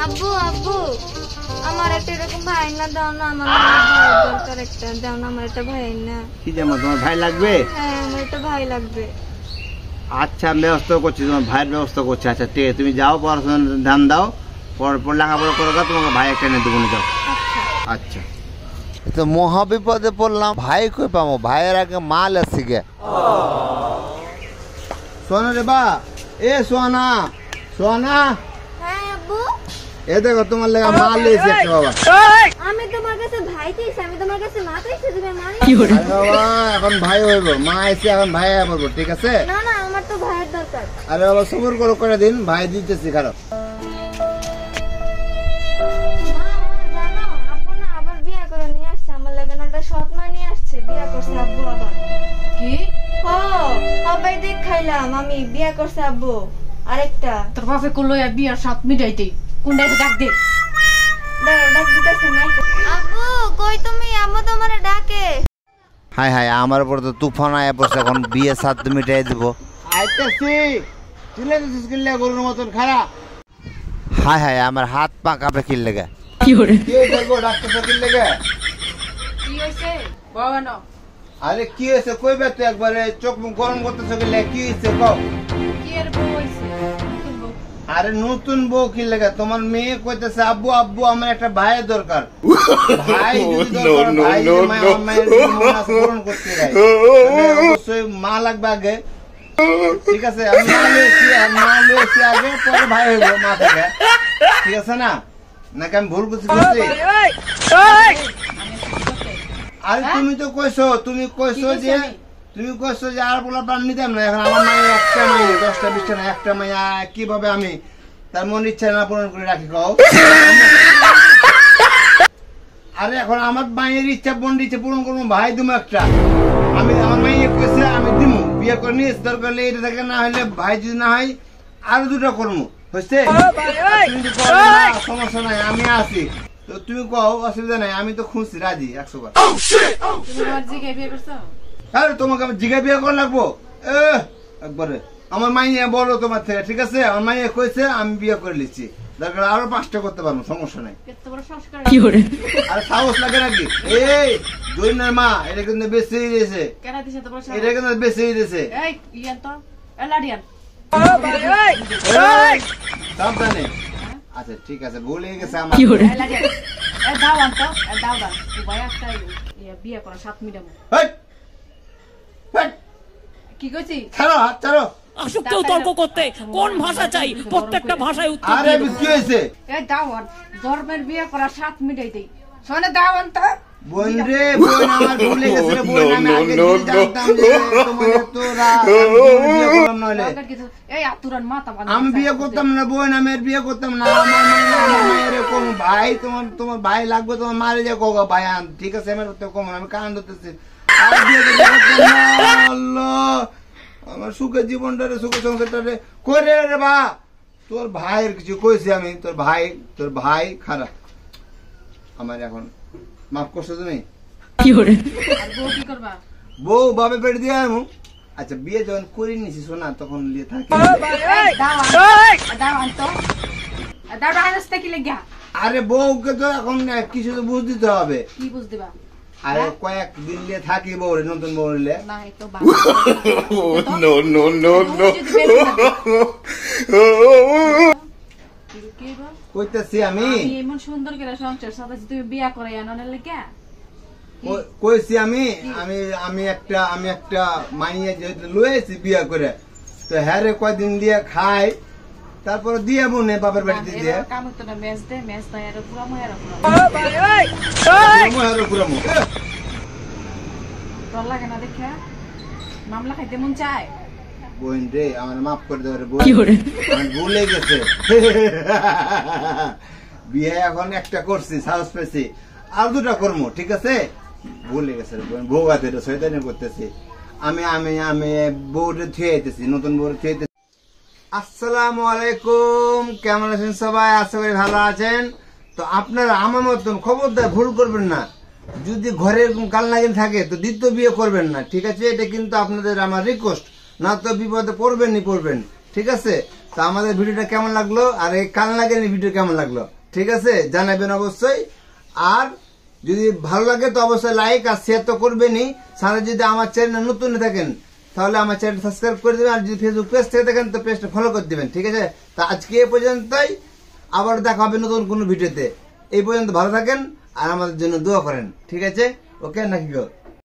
আব্বু আব্বু আমার একটা এরকম ভাই না দাও না, আমার ভাই দরকার, একটা দাও না, আমার একটা ভাই না। কি জানো তোমার ভাই লাগবে? হ্যাঁ আমার একটা ভাই লাগবে। আচ্ছা আমি ব্যবস্থা করছি, তোমার ভাইয়ের ব্যবস্থা করছি। আচ্ছা ঠিক আছে, তুমি যাও পড়াশোনা ধ্যান দাও, পর লেখাপড়া করো, তোমাকে ভাই একটা নিয়ে দেবো, যাও। আচ্ছা তো মহা বিপদে পড়লাম, ভাই কই পাবো? ভাইয়ের আগে মাল আছে গে। সোনা রে বা, এ সোনা সোনা, হ্যাঁ আব্বু। এ দেখো তোমার লেগে মাল লিয়েছে একটা বাবা। আমি তোমার কাছে ভাই চাইছি, আমি তোমার কাছে মা চাইছি, তুমি মা আরে বাবা এখন ভাই হইব, মা এসে এখন ভাই বলবো, ঠিক আছে? না না আমার তো ভাইয়ের দরকার। আরে বাবা সবুর করো, করে দিন, ভাই দিতেছি। খারাপ খাইলাম আমি বিয়া করছে আব্বু। আরেকটা তোর বাপে করলো বিয়ার সাত মিটাইতে কোনটা ডাক দে, ডাক দিতেছে না। আব্বু কই তুমি? আম্মু তোমারে ডাকে। হাই হাই, আমার উপর তো তুফান আয়া পড়ছে, এখন বিয়ে সাত মিটাই দিব। আইতাছি, চিল্লা দিছিস কিল্লা গরুর মতন খারাপ। হাই হাই, আমার হাত পা কাঁপে কি লেগে। কি করে কি হইছে গো, ডাক্তার কিল্লা গে? কি হইছে বাবা না? আরে কি হয়েছে কইবে তো একবারে, চোখ মুখ গরম করতেছ কিল্লা, কি হয়েছে কও? কি এর বউ হইছে? আরে নতুন বউ কি লাগে? তোমার মেয়ে কইতেছে আব্বু আব্বু আমার একটা ভাইয়ের দরকার। ভাই যদি দরকার, ভাই আমার মায়ের মন পূরণ করতে যায়, অবশ্যই মা লাগবে আগে, ঠিক আছে? আমি মা লইছি আগে, পরে ভাই হইব মা থেকে, ঠিক আছে না? নাকি আমি ভুল করছি? আরে তুমি তো কইছো, তুমি কইছো যে আর বলা প্রাণ নিতাম না। এখন আমার মায়ের একটা মাইয়া, 10টা 20টা না, একটা মাইয়া কিভাবে আমি তার মন ইচ্ছা না পূরণ করে রাখি কও? আরে এখন আমার মায়ের ইচ্ছা বোনের ইচ্ছা পূরণ করবো, ভাই তুমি একটা, আমি আমার মাইয়া কইছে আমি দিমু, বিয়ে করে নিয়ে দরকার হলে এটা থেকে, না হলে ভাই যদি না হয় আরো দুটো করবো, হচ্ছে? সমস্যা নাই, আমি আছি তো, তুমি কও, অসুবিধা নাই, আমি তো খুঁজছি, রাজি 100 বার। আরে তোমাকে আমি জিগা বিয়ে করে লাগবো একবারে? আমার মাইয়া বলো তোমার থেকে, ঠিক আছে? আমার মাইয়া কইছে আমি বিয়ে করে লিখছি, দরকার আরো 5টা করতে পারবো, সমস্যা নাই। আরে সাহস লাগে নাকি? এই জৈনার মা, এটা কিন্তু বেশি দিয়েছে, এটা কিন্তু বেশি দিয়েছে, সাবধানে। আচ্ছা ঠিক আছে, ভুলে গেছে আমার। বিয়ে করা 7 মিটাবো কি কইছি? ছাড়ো হাত, ছাড়ো। আসুক কেউ তর্ক করতে, কোন ভাষা চাই প্রত্যেকটা ভাষায় উত্তর। আরে কি হয়েছে? এই দাওয়ান ধর্মের বিয়ে করা 7 মিটাইতে শোনে দাওয়ান তো বোন রে, বোন আমার ভুলে গেছে রে, বোন আমি আগে জানতাম যে তোমার তোরা বিয়ে করলাম, নইলে এই আতুরান মাথা বাঁধা আমি বিয়ে করতাম না বোন, আমি বিয়ে করতাম না। আমার মায়ের কোন ভাই, তোমার ভাই লাগবে, তোমার মারে যে কোগা ভাই আন, ঠিক আছে? আমার তো কম, আমি কান ধরতেছি, আর বিয়ে করতাম না। আল্লাহ আমার সুখের জীবনটারে, সুখের সংসারটারে করে রে বা। তোর ভাইয়ের কিছু কইছি আমি, তোর ভাই খারাপ, আমার এখন মাফ করছো তুমি? কি করে আর বউ কি করবা? বউ বাবে পেট দিয়ে আনু। আচ্ছা বিয়ে যখন করে নিছি শোনা, তখন লিয়ে থাকি। আরে বউকে তো এখন কিছু তো বুঝ দিতে হবে। কি বুঝ দিবা? আরে কয়েকদিন লিয়ে থাকি বউ রে, নতুন বউ রে। কইতেছি আমি এমন সুন্দর করে সংসার সাজাইছি, তুমি বিয়া করে আনার লাগা কইছি আমি একটা মাইয়া যেহেতু লয়েছি বিয়া করে, তো হ্যাঁ রে কয়দিন দিয়ে খাই, তারপরে দিয়ে মনে বাপের বাড়িতে দিয়ে কাম তো না, মেজ দে, মেজ তাই আর পুরা মহের তোর লাগে না দেখে মামলা খাইতে মন চায়। বোন রে আমার মাফ করে দেবে বোন, ভুলে গেছে। বিয়ে এখন একটা করছি, সাহস পেয়েছি, আর 2টা করবো, ঠিক আছে? ভুলে গেছে বউ হাতে শয়তানি করতেছি আমি, বউরে থুয়ে আইতেছি, নতুন বউরে থুয়ে আইতেছি। আসসালামু আলাইকুম, কেমন আছেন সবাই? আশা করি ভালো আছেন। তো আপনারা আমার মতন খবরদার ভুল করবেন না, যদি ঘরে কাল নাগিন থাকে তো দ্বিতীয় বিয়ে করবেন না, ঠিক আছে? এটা কিন্তু আপনাদের আমার রিকোয়েস্ট, না তো বিপদে পড়বেন, ঠিক আছে? তো আমাদের ভিডিওটা কেমন লাগলো আর এই কান লাগেনি ভিডিও কেমন লাগলো, ঠিক আছে জানাবেন অবশ্যই। আর যদি ভালো লাগে তো অবশ্যই লাইক আর শেয়ার তো করবেনই, সাথে যদি আমার চ্যানেল নতুন থাকেন তাহলে আমার চ্যানেল সাবস্ক্রাইব করে দেবেন, আর যদি ফেসবুক পেজ থেকে থাকেন তো পেজটা ফলো করে দেবেন, ঠিক আছে। তা আজকে এই পর্যন্তই, আবার দেখা হবে নতুন কোনো ভিডিওতে। এই পর্যন্ত ভালো থাকেন আর আমাদের জন্য দোয়া করেন, ঠিক আছে, ওকে নাকি গো?